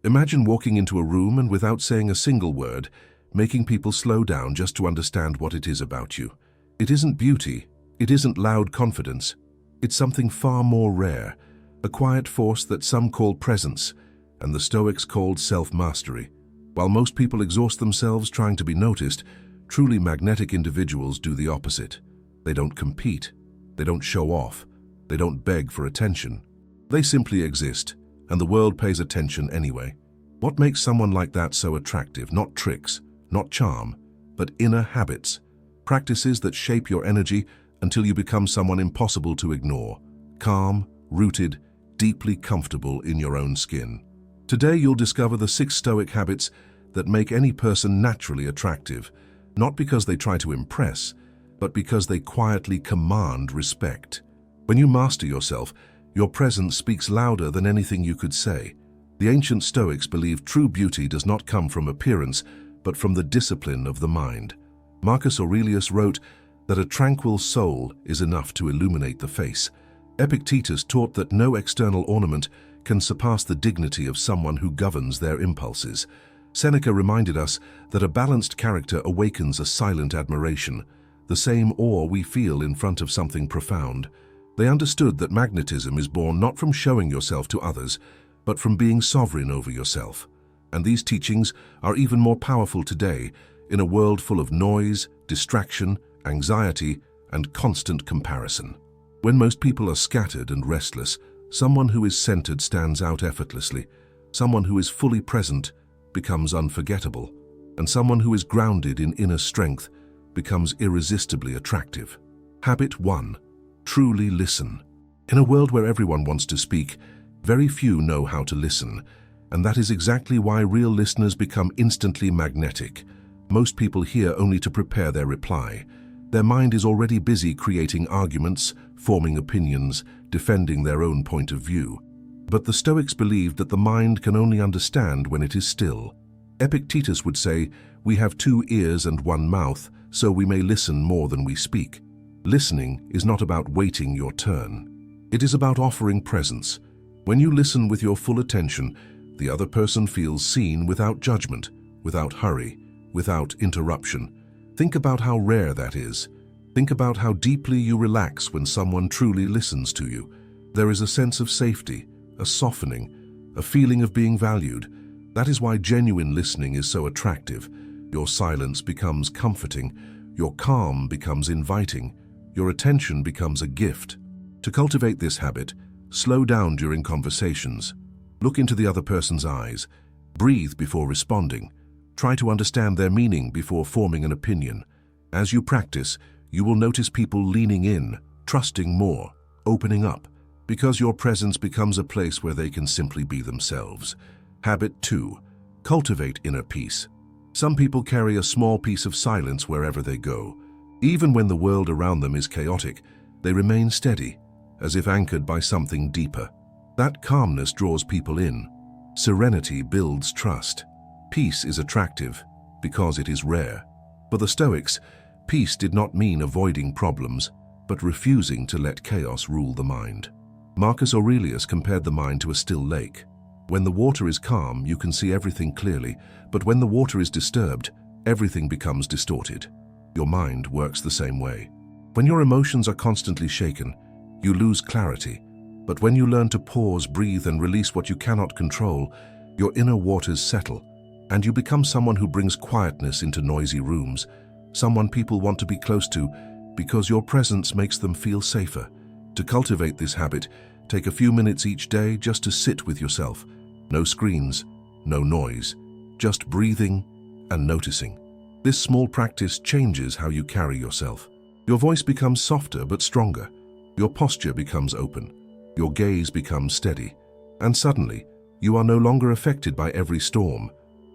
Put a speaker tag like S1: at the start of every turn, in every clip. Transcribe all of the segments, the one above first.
S1: Imagine walking into a room and without saying a single word, making people slow down just to understand what it is about you. It isn't beauty, it isn't loud confidence. It's something far more rare, a quiet force that some call presence, and the Stoics called self-mastery. While most people exhaust themselves trying to be noticed, truly magnetic individuals do the opposite. They don't compete, they don't show off, they don't beg for attention. They simply exist, and the world pays attention anyway. What makes someone like that so attractive? Not tricks, not charm, but inner habits, practices that shape your energy until you become someone impossible to ignore, calm, rooted, deeply comfortable in your own skin. Today you'll discover the 6 Stoic habits that make any person naturally attractive, not because they try to impress, but because they quietly command respect. When you master yourself, your presence speaks louder than anything you could say. The ancient Stoics believed true beauty does not come from appearance, but from the discipline of the mind. Marcus Aurelius wrote that a tranquil soul is enough to illuminate the face. Epictetus taught that no external ornament can surpass the dignity of someone who governs their impulses. Seneca reminded us that a balanced character awakens a silent admiration, the same awe we feel in front of something profound. They understood that magnetism is born not from showing yourself to others, but from being sovereign over yourself. And these teachings are even more powerful today in a world full of noise, distraction, anxiety, and constant comparison. When most people are scattered and restless, someone who is centered stands out effortlessly. Someone who is fully present becomes unforgettable, and someone who is grounded in inner strength becomes irresistibly attractive. Habit 1. Truly listen. In a world where everyone wants to speak, very few know how to listen, and that is exactly why real listeners become instantly magnetic. Most people hear only to prepare their reply. Their mind is already busy creating arguments, forming opinions, defending their own point of view. But the Stoics believed that the mind can only understand when it is still. Epictetus would say, "We have 2 ears and 1 mouth, so we may listen more than we speak." Listening is not about waiting your turn. It is about offering presence. When you listen with your full attention, the other person feels seen without judgment, without hurry, without interruption. Think about how rare that is. Think about how deeply you relax when someone truly listens to you. There is a sense of safety, a softening, a feeling of being valued. That is why genuine listening is so attractive. Your silence becomes comforting, your calm becomes inviting, your attention becomes a gift. To cultivate this habit, slow down during conversations. Look into the other person's eyes. Breathe before responding. Try to understand their meaning before forming an opinion. As you practice, you will notice people leaning in, trusting more, opening up, because your presence becomes a place where they can simply be themselves. Habit 2. Cultivate inner peace. Some people carry a small piece of silence wherever they go. Even when the world around them is chaotic, they remain steady, as if anchored by something deeper. That calmness draws people in. Serenity builds trust. Peace is attractive because it is rare. For the Stoics, peace did not mean avoiding problems, but refusing to let chaos rule the mind. Marcus Aurelius compared the mind to a still lake. When the water is calm, you can see everything clearly, but when the water is disturbed, everything becomes distorted. Your mind works the same way. When your emotions are constantly shaken, you lose clarity. But when you learn to pause, breathe, and release what you cannot control, your inner waters settle, and you become someone who brings quietness into noisy rooms, someone people want to be close to because your presence makes them feel safer. To cultivate this habit, take a few minutes each day just to sit with yourself. No screens, no noise, just breathing and noticing. This small practice changes how you carry yourself. Your voice becomes softer but stronger. Your posture becomes open. Your gaze becomes steady. And suddenly, you are no longer affected by every storm.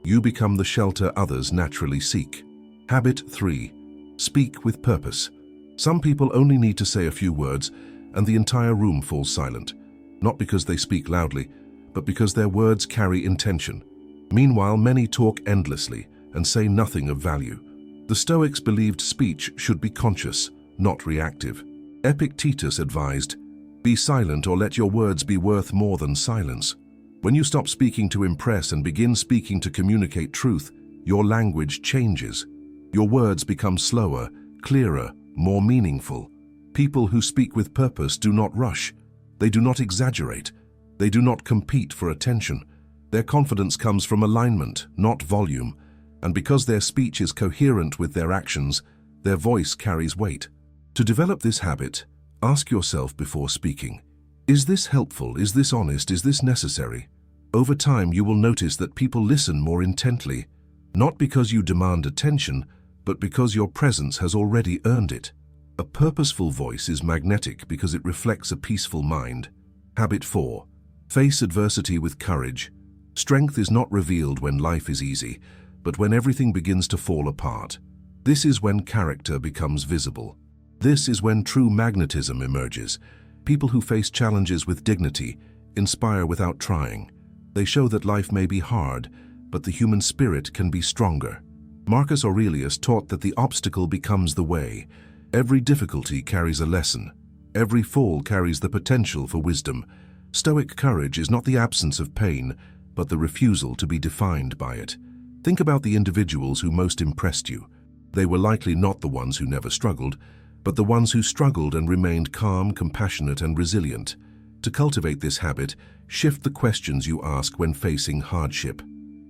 S1: You become the shelter others naturally seek. Habit 3. Speak with purpose. Some people only need to say a few words and the entire room falls silent, not because they speak loudly, but because their words carry intention. Meanwhile, many talk endlessly and say nothing of value. The Stoics believed speech should be conscious, not reactive. Epictetus advised, "Be silent or let your words be worth more than silence." When you stop speaking to impress and begin speaking to communicate truth, your language changes. Your words become slower, clearer, more meaningful. People who speak with purpose do not rush. They do not exaggerate. They do not compete for attention. Their confidence comes from alignment, not volume. And because their speech is coherent with their actions, their voice carries weight. To develop this habit, ask yourself before speaking, is this helpful? Is this honest? Is this necessary? Over time, you will notice that people listen more intently, not because you demand attention, but because your presence has already earned it. A purposeful voice is magnetic because it reflects a peaceful mind. Habit 4. Face adversity with courage. Strength is not revealed when life is easy, but when everything begins to fall apart. This is when character becomes visible. This is when true magnetism emerges. People who face challenges with dignity inspire without trying. They show that life may be hard, but the human spirit can be stronger. Marcus Aurelius taught that the obstacle becomes the way. Every difficulty carries a lesson. Every fall carries the potential for wisdom. Stoic courage is not the absence of pain, but the refusal to be defined by it. Think about the individuals who most impressed you. They were likely not the ones who never struggled, but the ones who struggled and remained calm, compassionate, and resilient. To cultivate this habit, shift the questions you ask when facing hardship.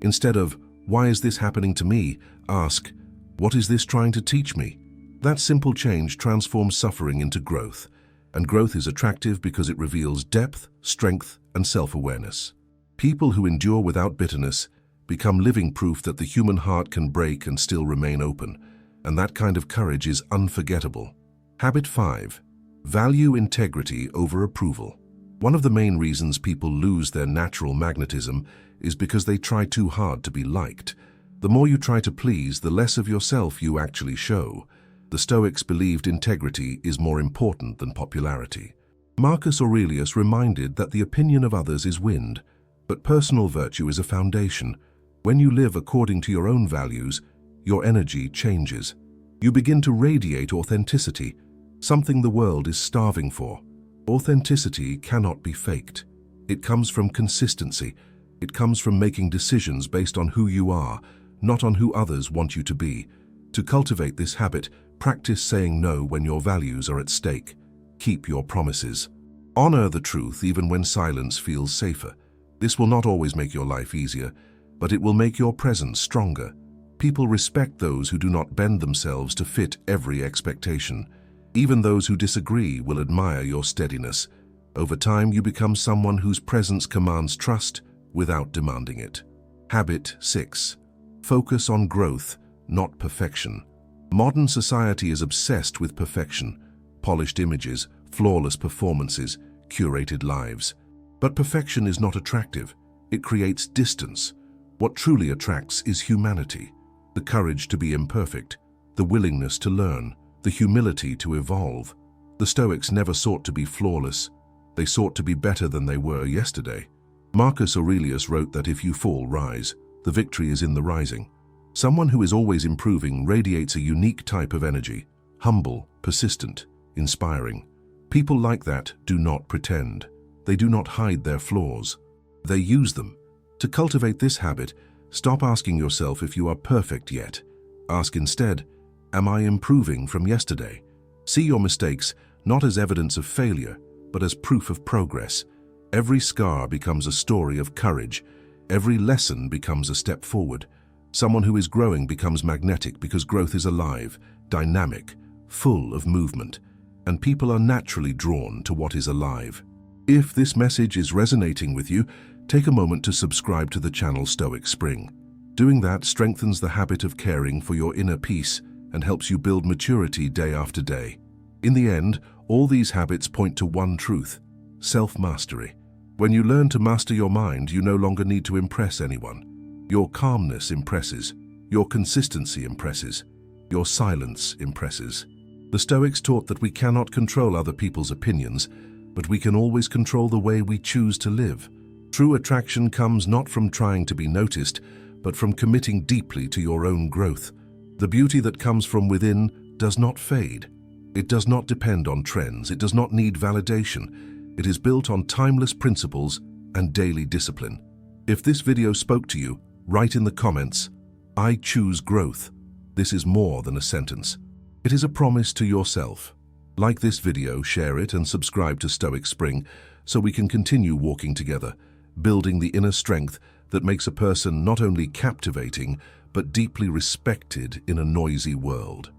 S1: Instead of, "Why is this happening to me?" ask, "What is this trying to teach me?" That simple change transforms suffering into growth, and growth is attractive because it reveals depth, strength, and self-awareness. People who endure without bitterness become living proof that the human heart can break and still remain open, and that kind of courage is unforgettable. Habit 5. Value integrity over approval. One of the main reasons people lose their natural magnetism is because they try too hard to be liked. The more you try to please, the less of yourself you actually show. The Stoics believed integrity is more important than popularity. Marcus Aurelius reminded that the opinion of others is wind, but personal virtue is a foundation. When you live according to your own values, your energy changes. You begin to radiate authenticity, something the world is starving for. Authenticity cannot be faked. It comes from consistency. It comes from making decisions based on who you are, not on who others want you to be. To cultivate this habit, practice saying no when your values are at stake. Keep your promises. Honor the truth even when silence feels safer. This will not always make your life easier, but it will make your presence stronger. People respect those who do not bend themselves to fit every expectation. Even those who disagree will admire your steadiness. Over time, you become someone whose presence commands trust without demanding it. Habit 6. Focus on growth, not perfection. Modern society is obsessed with perfection, polished images, flawless performances, curated lives. But perfection is not attractive. It creates distance. What truly attracts is humanity, the courage to be imperfect, the willingness to learn, the humility to evolve. The Stoics never sought to be flawless. They sought to be better than they were yesterday. Marcus Aurelius wrote that if you fall, rise. The victory is in the rising. Someone who is always improving radiates a unique type of energy, humble, persistent, inspiring. People like that do not pretend. They do not hide their flaws. They use them. To cultivate this habit, stop asking yourself if you are perfect yet. Ask instead, am I improving from yesterday? See your mistakes not as evidence of failure, but as proof of progress. Every scar becomes a story of courage. Every lesson becomes a step forward. Someone who is growing becomes magnetic because growth is alive, dynamic, full of movement, and people are naturally drawn to what is alive. If this message is resonating with you, take a moment to subscribe to the channel Stoic Spring. Doing that strengthens the habit of caring for your inner peace and helps you build maturity day after day. In the end, all these habits point to one truth: self-mastery. When you learn to master your mind, you no longer need to impress anyone. Your calmness impresses. Your consistency impresses. Your silence impresses. The Stoics taught that we cannot control other people's opinions, but we can always control the way we choose to live. True attraction comes not from trying to be noticed, but from committing deeply to your own growth. The beauty that comes from within does not fade. It does not depend on trends. It does not need validation. It is built on timeless principles and daily discipline. If this video spoke to you, write in the comments, "I choose growth." This is more than a sentence. It is a promise to yourself. Like this video, share it, and subscribe to Stoic Spring so we can continue walking together, building the inner strength that makes a person not only captivating, but deeply respected in a noisy world.